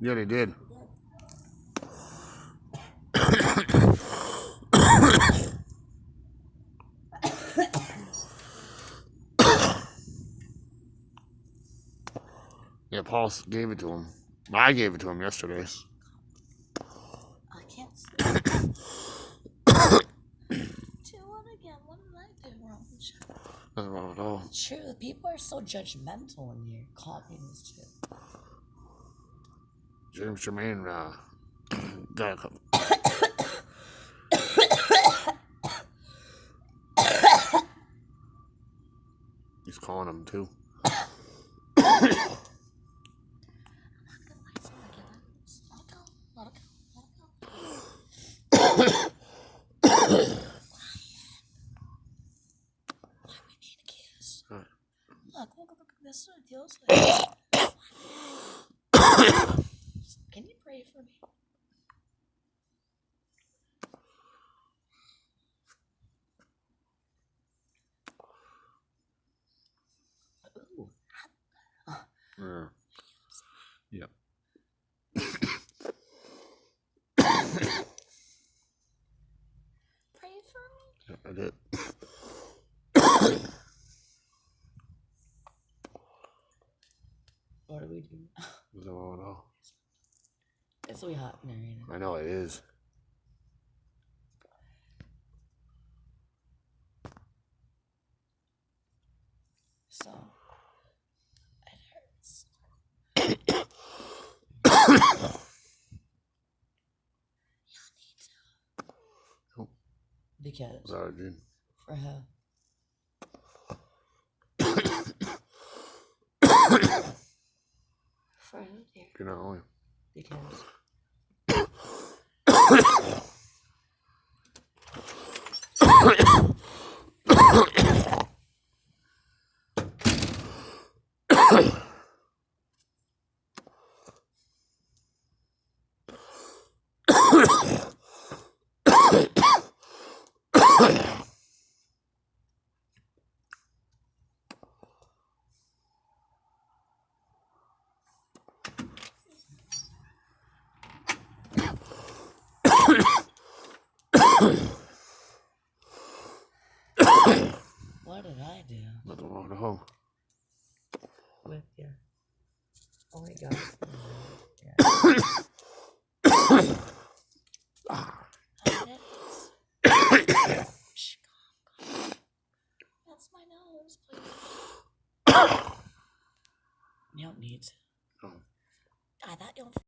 Yeah, they did. Yeah, Paul gave it to him. I gave it to him yesterday. I can't sleep. Do what again? What did I do wrong? Nothing wrong at all. True, people are so judgmental when you're copying this shit. James Jermaine got a couple. He's calling him too. Look at this. Can you pray for me? Ooh. Yeah. Yep. Pray for me? Yep, I did. What do we do? No. It's so hot in there right now. I know it is. So, it hurts. Y'all need to. Oh. Because. Sorry, dude. For her. For who, dear? You're not only. Because. What did I do? Nothing wrong at all. With you. Oh my god. Yeah. Shh, calm. That's my nose, please. You don't need to. No. I thought you